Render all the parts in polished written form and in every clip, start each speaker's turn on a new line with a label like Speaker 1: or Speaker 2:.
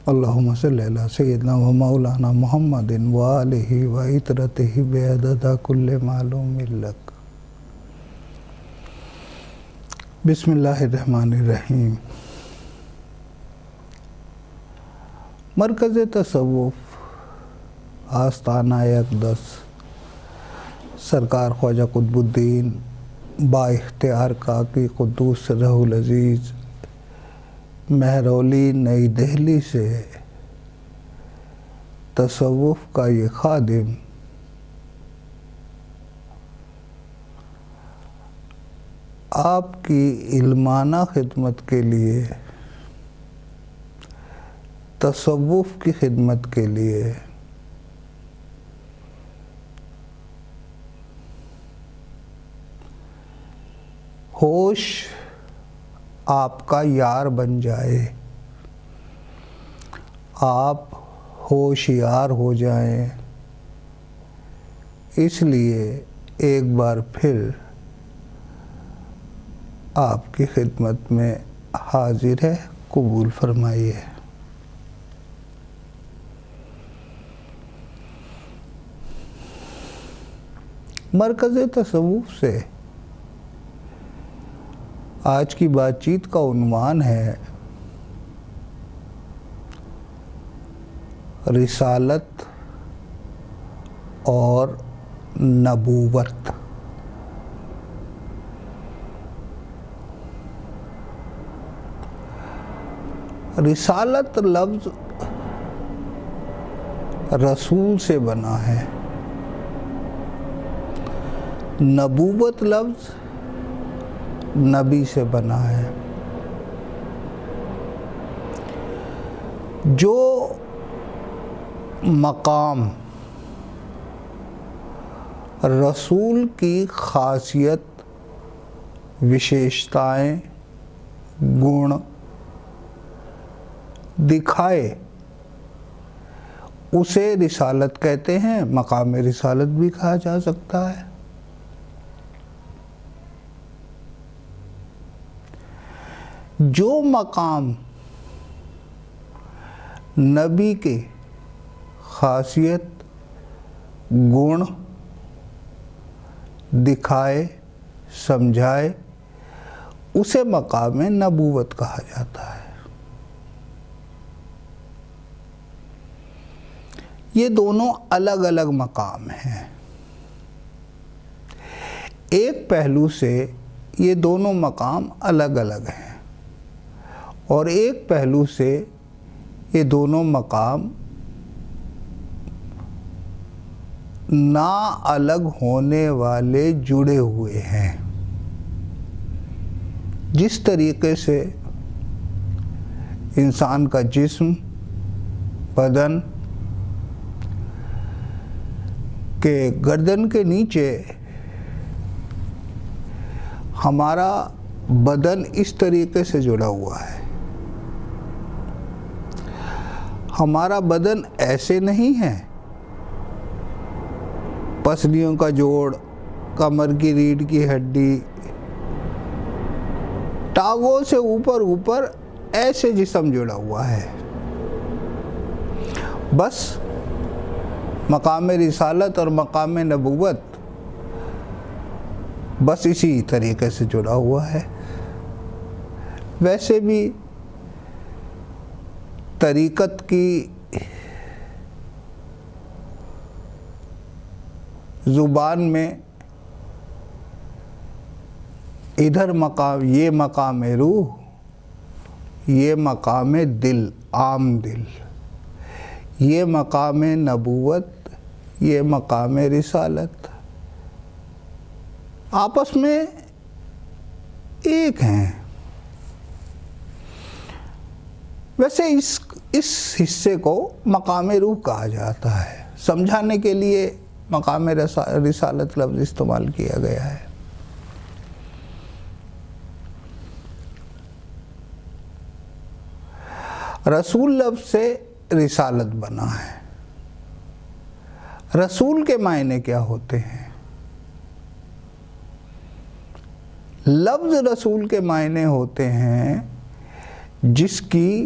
Speaker 1: اللہم صلی علی سیدنا و مولانا محمد و آلہ و اطرتہ بعدد کل معلوم لک۔ بسم اللہ الرحمن الرحیم۔ مرکز تصوف آستانہ اقدس سرکار خواجہ قطب الدین با اختیار کاکی قدوس سرہ العزیز مہرولی نئی دہلی سے تصوف کا یہ خادم آپ کی علمانہ خدمت کے لیے، تصوف کی خدمت کے لیے ہوش آپ کا یار بن جائے، آپ ہوشیار ہو جائیں، اس لیے ایک بار پھر آپ کی خدمت میں حاضر ہے، قبول فرمائیے۔ مرکز تصوف سے آج کی بات چیت کا عنوان ہے رسالت اور نبوت۔ رسالت لفظ رسول سے بنا ہے، نبوت لفظ نبی سے بنا ہے۔ جو مقام رسول کی خاصیت، وشیشتائیں، گن دکھائے اسے رسالت کہتے ہیں، مقام رسالت بھی کہا جا سکتا ہے۔ جو مقام نبی کے خاصیت، گن دکھائے، سمجھائے اسے مقام نبوت کہا جاتا ہے۔ یہ دونوں الگ الگ مقام ہیں۔ ایک پہلو سے یہ دونوں مقام الگ الگ ہیں، اور ایک پہلو سے یہ دونوں مقام نا الگ ہونے والے جڑے ہوئے ہیں۔ جس طریقے سے انسان کا جسم، بدن کے گردن کے نیچے ہمارا بدن اس طریقے سے جڑا ہوا ہے، ہمارا بدن ایسے نہیں ہے، پسلیوں کا جوڑ، کمر کی ریڑھ کی ہڈی، ٹانگوں سے اوپر ایسے جسم جڑا ہوا ہے۔ بس مقام رسالت اور مقام نبوت بس اسی طریقے سے جڑا ہوا ہے۔ ویسے بھی طریقت کی زبان میں ادھر مقام، یہ مقام روح، یہ مقام دل، عام دل، یہ مقام نبوت، یہ مقام رسالت، آپس میں ایک ہیں۔ ویسے اس حصے کو مقام روح کہا جاتا ہے، سمجھانے کے لیے مقام رسالت لفظ استعمال کیا گیا ہے۔ رسول لفظ سے رسالت بنا ہے۔ رسول کے معنی کیا ہوتے ہیں؟ لفظ رسول کے معنی ہوتے ہیں جس کی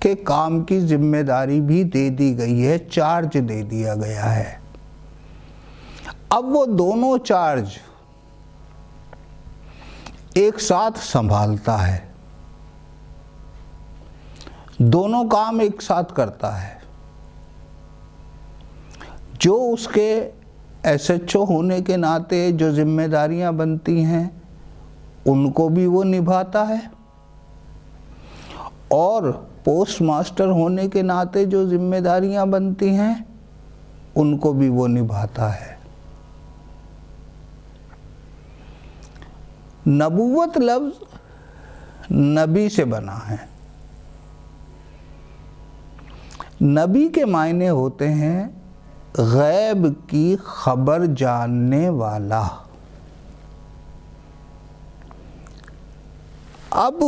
Speaker 1: کے کام کی ذمہ داری بھی دے دی گئی ہے، چارج دے دیا گیا ہے۔ اب وہ دونوں چارج ایک ساتھ سنبھالتا ہے، دونوں کام ایک ساتھ کرتا ہے۔ جو اس کے ایس ایچ او ہونے کے ناطے جو ذمہ داریاں بنتی ہیں ان کو بھی وہ نبھاتا ہے، اور پوسٹ ماسٹر ہونے کے ناطے جو ذمہ داریاں بنتی ہیں ان کو بھی وہ نبھاتا ہے۔ نبوت لفظ نبی سے بنا ہے۔ نبی کے معنی ہوتے ہیں غیب کی خبر جاننے والا۔ اب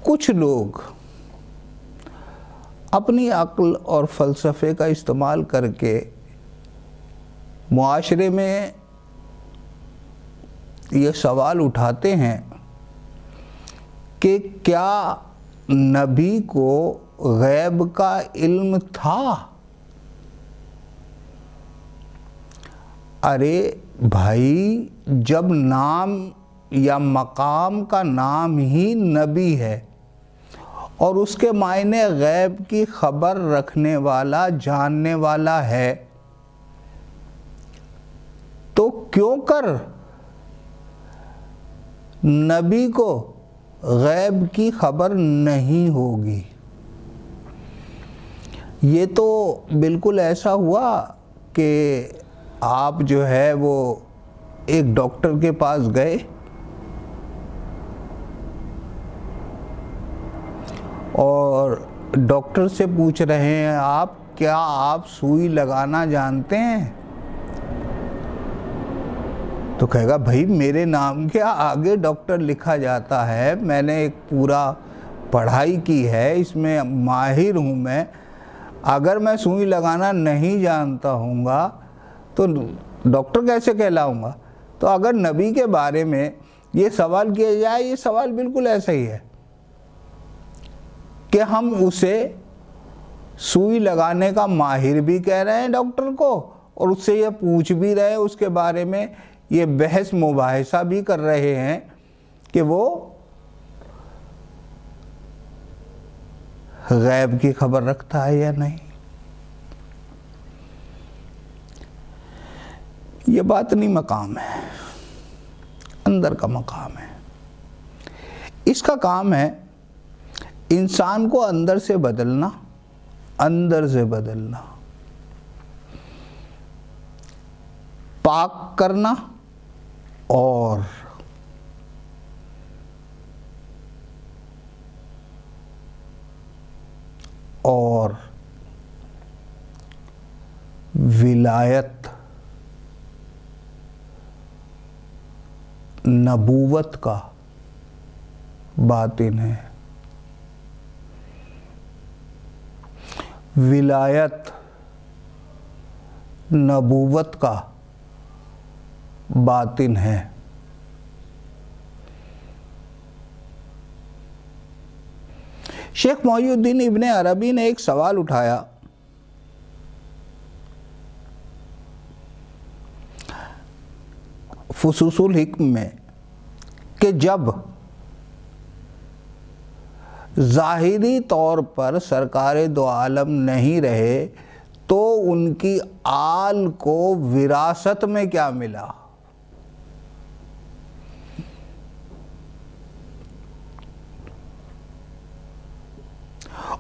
Speaker 1: کچھ لوگ اپنی عقل اور فلسفے کا استعمال کر کے معاشرے میں یہ سوال اٹھاتے ہیں کہ کیا نبی کو غیب کا علم تھا؟ ارے بھائی، جب نام یا مقام کا نام ہی نبی ہے اور اس کے معنی غیب کی خبر رکھنے والا، جاننے والا ہے، تو کیوں کر نبی کو غیب کی خبر نہیں ہوگی؟ یہ تو بالکل ایسا ہوا کہ آپ جو ہے وہ ایک ڈاکٹر کے پاس گئے اور ڈاکٹر سے پوچھ رہے ہیں آپ، کیا آپ سوئی لگانا جانتے ہیں؟ تو کہے گا بھائی میرے نام کے آگے ڈاکٹر لکھا جاتا ہے، میں نے ایک پورا پڑھائی کی ہے، اس میں ماہر ہوں میں، اگر میں سوئی لگانا نہیں جانتا ہوں گا تو ڈاکٹر کیسے کہلاؤں گا؟ تو اگر نبی کے بارے میں یہ سوال کیا جائے، یہ سوال بالکل ایسا ہی ہے کہ ہم اسے سوئی لگانے کا ماہر بھی کہہ رہے ہیں ڈاکٹر کو، اور اس سے یہ پوچھ بھی رہے ہیں، اس کے بارے میں یہ بحث مباحثہ بھی کر رہے ہیں کہ وہ غیب کی خبر رکھتا ہے یا نہیں۔ یہ باطنی مقام ہے، اندر کا مقام ہے۔ اس کا کام ہے انسان کو اندر سے بدلنا، اندر سے بدلنا، پاک کرنا اور ولایت، نبوت کا باطن ہے۔ ولایت نبوت کا باطن ہے۔ شیخ محی الدین ابن عربی نے ایک سوال اٹھایا، فصوص الحکم میں، کہ جب ظاہری طور پر سرکار دو عالم نہیں رہے تو ان کی آل کو وراثت میں کیا ملا؟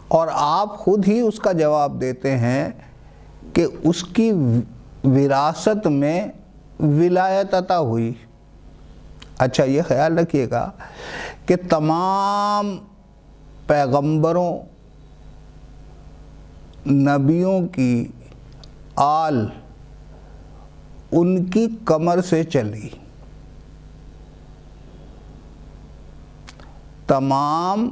Speaker 1: اور آپ خود ہی اس کا جواب دیتے ہیں کہ اس کی وراثت میں ولایت عطا ہوئی۔ اچھا، یہ خیال رکھیے گا کہ تمام پیغمبروں، نبیوں کی آل ان کی کمر سے چلی، تمام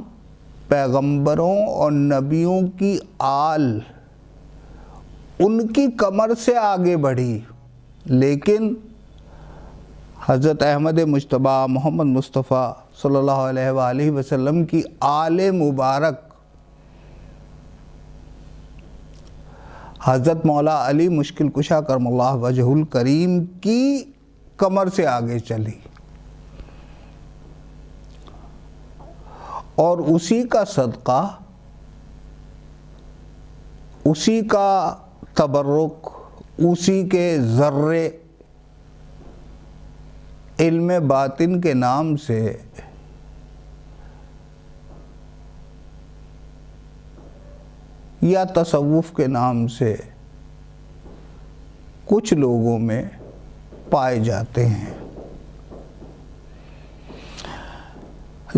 Speaker 1: پیغمبروں اور نبیوں کی آل ان کی کمر سے آگے بڑھی، لیکن حضرت احمد مجتبیٰ محمد مصطفیٰ صلی اللہ علیہ وآلہ وسلم کی آل مبارک حضرت مولا علی مشکل کشا کرم اللہ وجہ الکریم کی کمر سے آگے چلی، اور اسی کا صدقہ، اسی کا تبرک، اسی کے ذرے علم باطن کے نام سے یا تصوف کے نام سے کچھ لوگوں میں پائے جاتے ہیں۔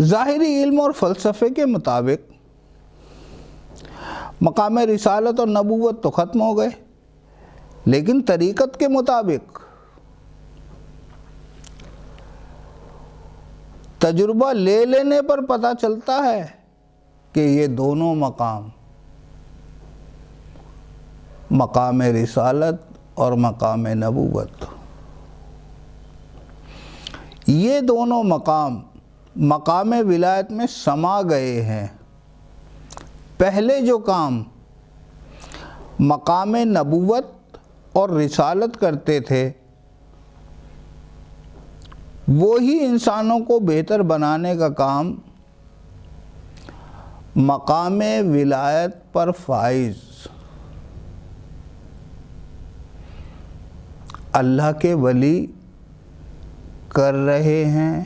Speaker 1: ظاہری علم اور فلسفے کے مطابق مقام رسالت اور نبوت تو ختم ہو گئے، لیکن طریقت کے مطابق تجربہ لے لینے پر پتہ چلتا ہے کہ یہ دونوں مقام رسالت اور مقام نبوت، یہ دونوں مقام ولایت میں سما گئے ہیں۔ پہلے جو کام مقام نبوت اور رسالت کرتے تھے، وہی انسانوں کو بہتر بنانے کا کام مقام ولایت پر فائز اللہ کے ولی کر رہے ہیں،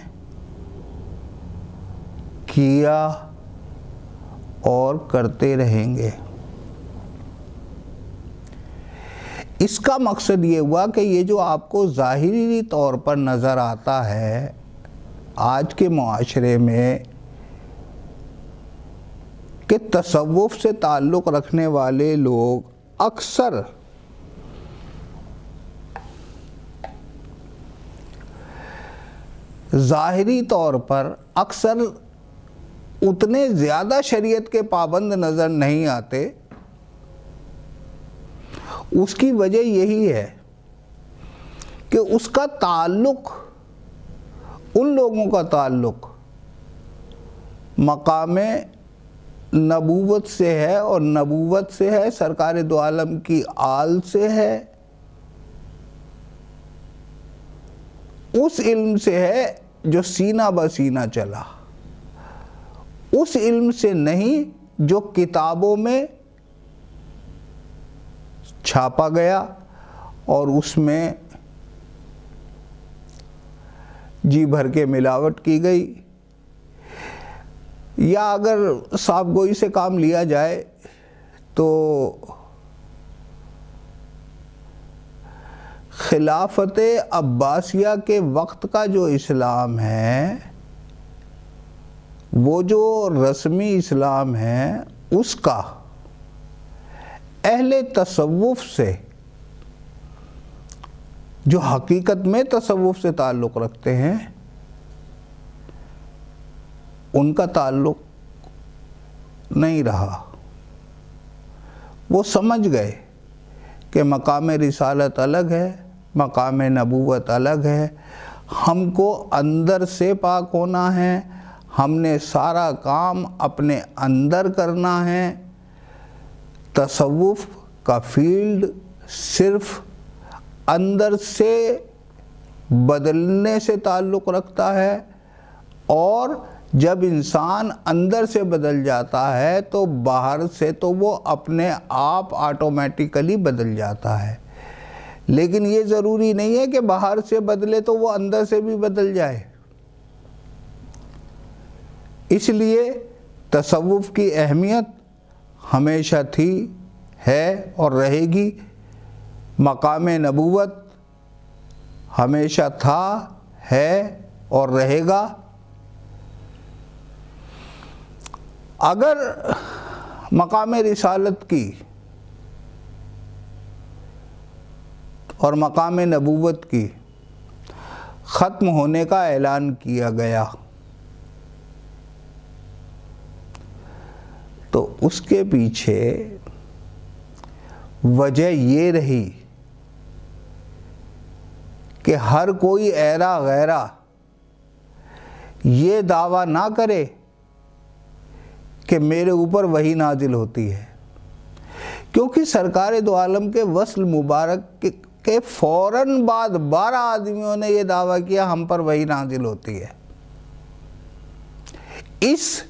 Speaker 1: کیا اور کرتے رہیں گے۔ اس کا مقصد یہ ہوا کہ یہ جو آپ کو ظاہری طور پر نظر آتا ہے آج کے معاشرے میں کہ تصوف سے تعلق رکھنے والے لوگ اکثر ظاہری طور پر اتنے زیادہ شریعت کے پابند نظر نہیں آتے، اس کی وجہ یہی ہے کہ اس کا تعلق، ان لوگوں کا تعلق مقام نبوت سے ہے، اور نبوت سے ہے سرکار دو عالم کی آل سے ہے، اس علم سے ہے جو سینہ بسینہ چلا، اس علم سے نہیں جو کتابوں میں چھاپا گیا اور اس میں جی بھر کے ملاوٹ کی گئی، یا اگر صاف گوئی سے کام لیا جائے تو خلافت عباسیہ کے وقت کا جو اسلام ہے، وہ جو رسمی اسلام ہے، اس کا اہل تصوف سے جو حقیقت میں تصوف سے تعلق رکھتے ہیں، ان کا تعلق نہیں رہا۔ وہ سمجھ گئے کہ مقام رسالت الگ ہے، مقام نبوت الگ ہے، ہم کو اندر سے پاک ہونا ہے، ہم نے سارا کام اپنے اندر کرنا ہے۔ تصوف کا فیلڈ صرف اندر سے بدلنے سے تعلق رکھتا ہے، اور جب انسان اندر سے بدل جاتا ہے تو باہر سے تو وہ اپنے آپ آٹومیٹیکلی بدل جاتا ہے، لیکن یہ ضروری نہیں ہے کہ باہر سے بدلے تو وہ اندر سے بھی بدل جائے۔ اس لیے تصوف کی اہمیت ہمیشہ تھی، ہے اور رہے گی۔ مقام نبوت ہمیشہ تھا، ہے اور رہے گا۔ اگر مقام رسالت کی اور مقام نبوت کی ختم ہونے کا اعلان کیا گیا تو اس کے پیچھے وجہ یہ رہی کہ کہ ہر کوئی ایرا غیرہ یہ دعویٰ نہ کرے کہ میرے اوپر وحی نازل ہوتی ہے، کیونکہ سرکار دو عالم کے وصل مبارک کے فوراً بعد 12 آدمیوں نے یہ دعویٰ کیا ہم پر وحی نازل ہوتی ہے۔ اس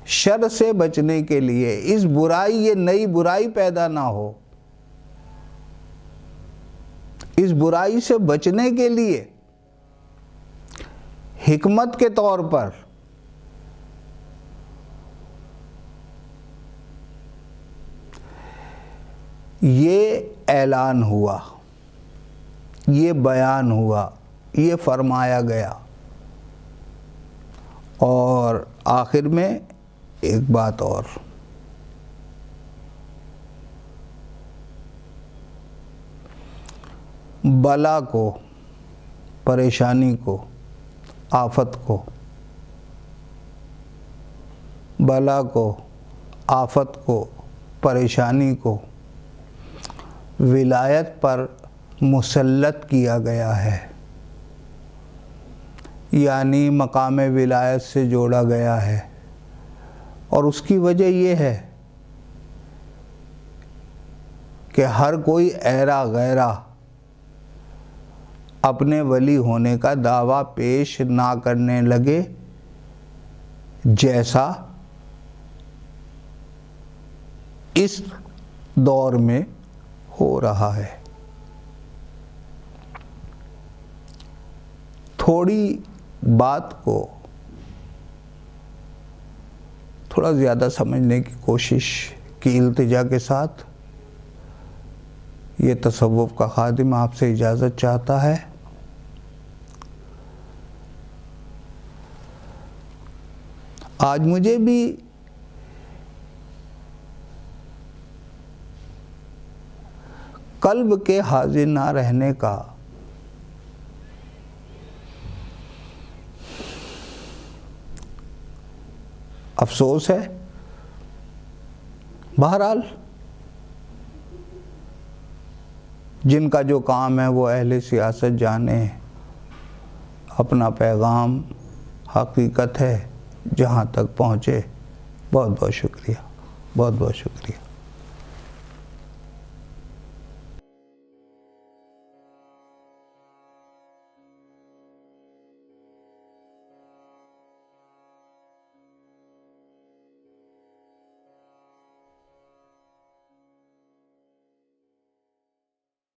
Speaker 1: شر سے بچنے کے لیے، اس برائی، یہ نئی برائی پیدا نہ ہو، اس برائی سے بچنے کے لیے حکمت کے طور پر یہ اعلان ہوا، یہ بیان ہوا، یہ فرمایا گیا۔ اور آخر میں ایک بات اور، بلا کو، پریشانی کو، آفت کو، بلا کو، آفت کو، پریشانی کو ولایت پر مسلط کیا گیا ہے، یعنی مقام ولایت سے جوڑا گیا ہے۔ اور اس کی وجہ یہ ہے کہ ہر کوئی ایرا غیرہ اپنے ولی ہونے کا دعویٰ پیش نہ کرنے لگے، جیسا اس دور میں ہو رہا ہے۔ تھوڑی بات کو تھوڑا زیادہ سمجھنے کی کوشش کی التجا کے ساتھ یہ تصوف کا خادم آپ سے اجازت چاہتا ہے۔ آج مجھے بھی قلب کے حاضر نہ رہنے کا افسوس ہے۔ بہرحال جن کا جو کام ہے وہ اہل سیاست جانے، اپنا پیغام حقیقت ہے جہاں تک پہنچے۔ بہت بہت شکریہ، بہت بہت شکریہ۔